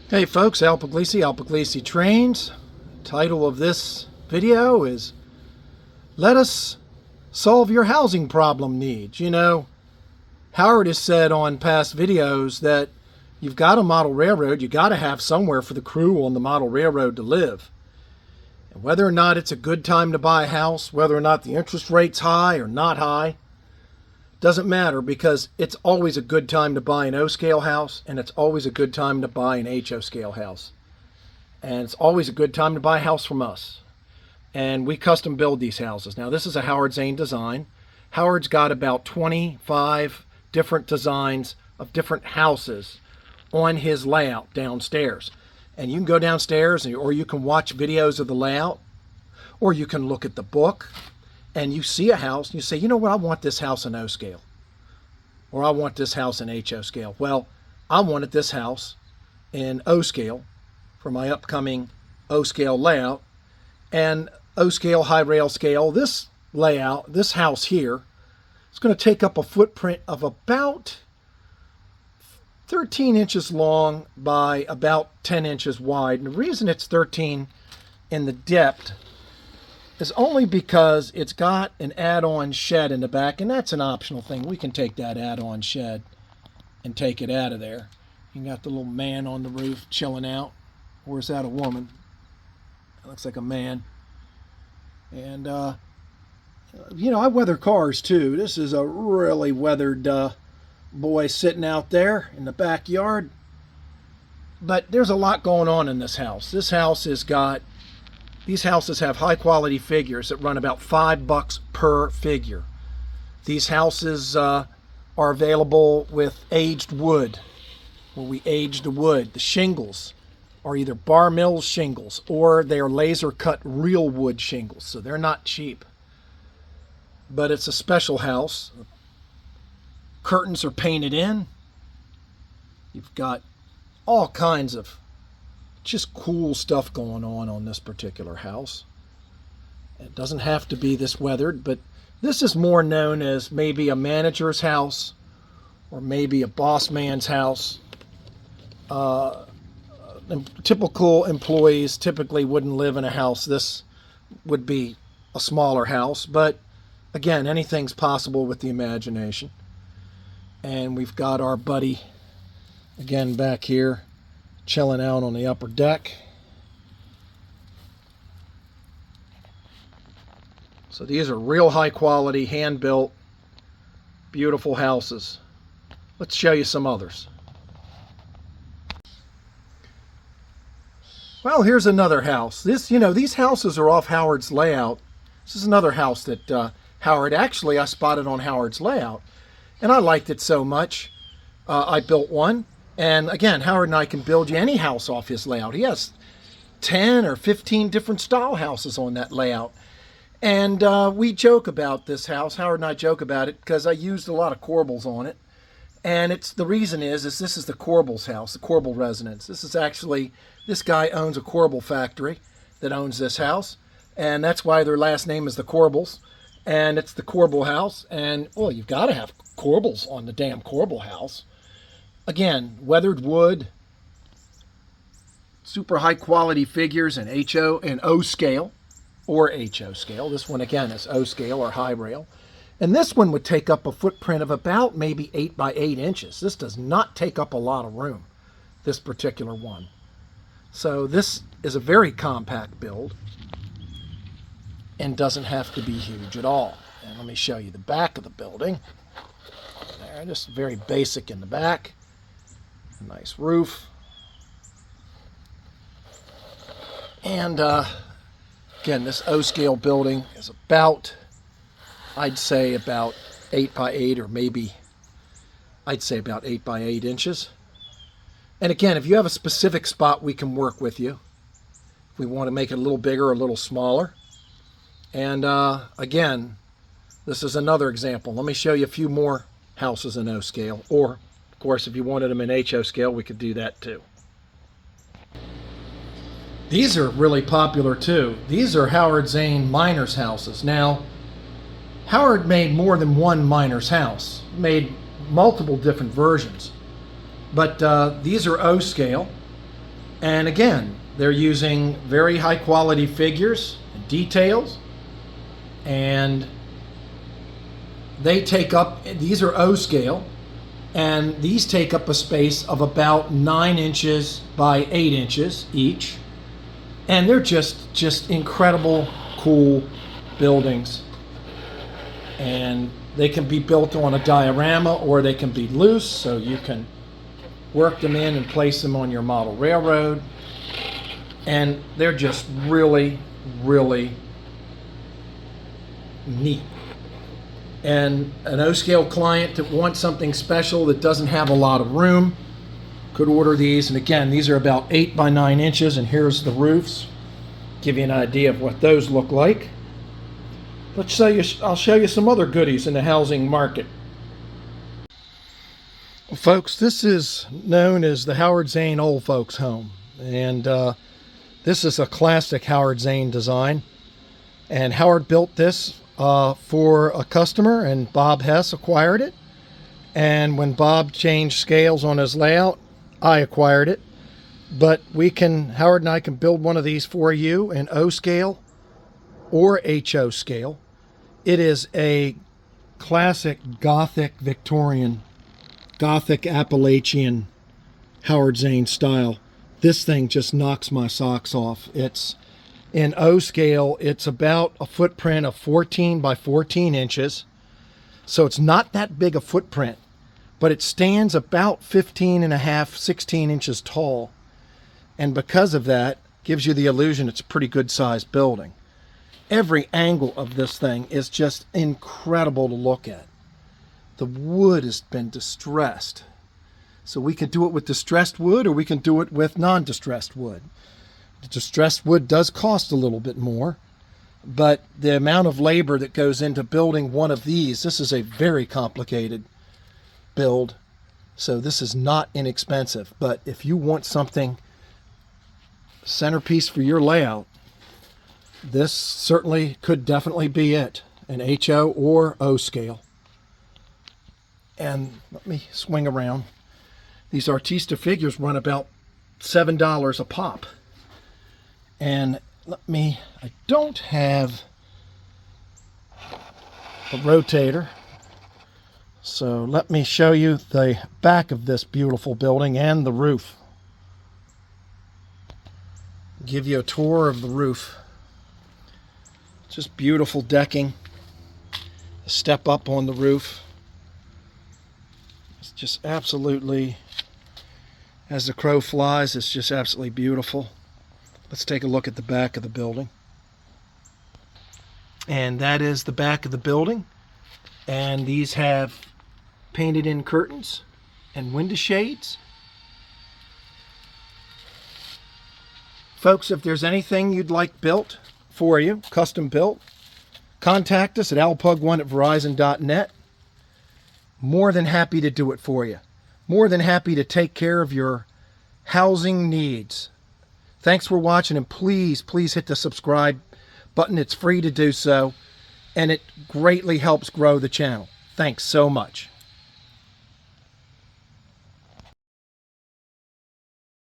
Hey folks, Al Puglisi Trains. Title of this video is Let Us Solve Your Housing Problem Needs. You know, Howard has said on past videos that you've got a model railroad, you got to have somewhere for the crew on the model railroad to live. And whether or not it's a good time to buy a house, whether or not the interest rate's high or not high, doesn't matter, because it's always a good time to buy an O-scale house, and it's always a good time to buy an HO scale house. And it's always a good time to buy a house from us. And we custom build these houses. Now, this is a Howard Zane design. Howard's got about 25 different designs of different houses on his layout downstairs. And you can go downstairs, or you can watch videos of the layout, or you can look at the book. And you see a house and you say, you know what, I want this house in O scale. Or I want this house in HO scale. Well, I wanted this house in O scale for my upcoming O scale layout. And O scale, high rail scale, this layout, this house here, is going to take up a footprint of about 13 inches long by about 10 inches wide. And the reason it's 13 in the depth is only because it's got an add-on shed in the back, and that's an optional thing. We can take that add-on shed and take it out of there. You got the little man on the roof chilling out. Or is that a woman? It looks like a man. And, you know, I weather cars too. This is a really weathered boy sitting out there in the backyard. But there's a lot going on in this house. This house has got These houses have high quality figures that run about $5 per figure. These houses are available with aged wood, where we age the wood. The shingles are either Bar Mills shingles or they are laser cut real wood shingles, so they're not cheap. But it's a special house. Curtains are painted in. You've got all kinds of just cool stuff going on this particular house. It doesn't have to be this weathered, but this is more known as maybe a manager's house or maybe a boss man's house. Typical employees typically wouldn't live in a house. This would be a smaller house, but again, anything's possible with the imagination. And we've got our buddy again back here chilling out on the upper deck. So these are real high quality, hand built, beautiful houses. Let's show you some others. Well, here's another house. These houses are off Howard's layout. This is another house that Howard, actually I spotted on Howard's layout, and I liked it so much I built one. And again, Howard and I can build you any house off his layout. He has 10 or 15 different style houses on that layout. And we joke about this house. Howard and I joke about it because I used a lot of corbels on it. And the reason is this is the Corbels house, the Corbel residence. This guy owns a Corbel factory that owns this house. And that's why their last name is the Corbels. And it's the Corbel house. And, well, you've got to have corbels on the damn Corbel house. Again, weathered wood, super high quality figures in HO and O scale or HO scale. This one again is O scale or high rail. And this one would take up a footprint of about maybe 8 by 8 inches. This does not take up a lot of room, this particular one. So this is a very compact build and doesn't have to be huge at all. And let me show you the back of the building. There, just very basic in the back. Nice roof. And again, this O-scale building is about, I'd say about 8 by 8, or maybe I'd say about 8 by 8 inches. And again, if you have a specific spot, we can work with you. If we want to make it a little bigger or a little smaller. And again, this is another example. Let me show you a few more houses in O-scale, or of course, if you wanted them in HO scale, we could do that too. These are really popular too. These are Howard Zane miners' houses. Now, Howard made more than one miner's house, made multiple different versions. But these are O scale. And again, they're using very high quality figures, details, and they take up, these are O scale, and these take up a space of about 9 inches by 8 inches each. And they're just incredible, cool buildings. And they can be built on a diorama, or they can be loose, so you can work them in and place them on your model railroad. And they're just really, really neat. And an O-scale client that wants something special that doesn't have a lot of room could order these. And again, these are about 8 by 9 inches, and here's the roofs. Give you an idea of what those look like. I'll show you some other goodies in the housing market. Well, folks, this is known as the Howard Zane Old Folks Home. And this is a classic Howard Zane design. And Howard built this for a customer, and Bob Hess acquired it. And when Bob changed scales on his layout, I acquired it. But Howard and I can build one of these for you in O scale or HO scale. It is a classic Gothic Victorian, Gothic Appalachian Howard Zane style. This thing just knocks my socks off. It's in O scale, it's about a footprint of 14 by 14 inches. So it's not that big a footprint, but it stands about 15 and a half, 16 inches tall. And because of that, gives you the illusion it's a pretty good sized building. Every angle of this thing is just incredible to look at. The wood has been distressed. So we can do it with distressed wood, or we can do it with non-distressed wood. The distressed wood does cost a little bit more, but the amount of labor that goes into building one of these, this is a very complicated build. So this is not inexpensive. But if you want something centerpiece for your layout, this certainly could definitely be it, an HO or O scale. And let me swing around. These Artista figures run about $7 a pop. And I don't have a rotator, so let me show you the back of this beautiful building and the roof. Give you a tour of the roof. Just beautiful decking. A step up on the roof. It's just absolutely, as the crow flies, it's just absolutely beautiful. Let's take a look at the back of the building. And that is the back of the building. And these have painted in curtains and window shades. Folks, if there's anything you'd like built for you, custom built, contact us at alpug1@verizon.net. More than happy to do it for you. More than happy to take care of your housing needs. Thanks for watching, and please hit the subscribe button. It's free to do so, and it greatly helps grow the channel. Thanks so much.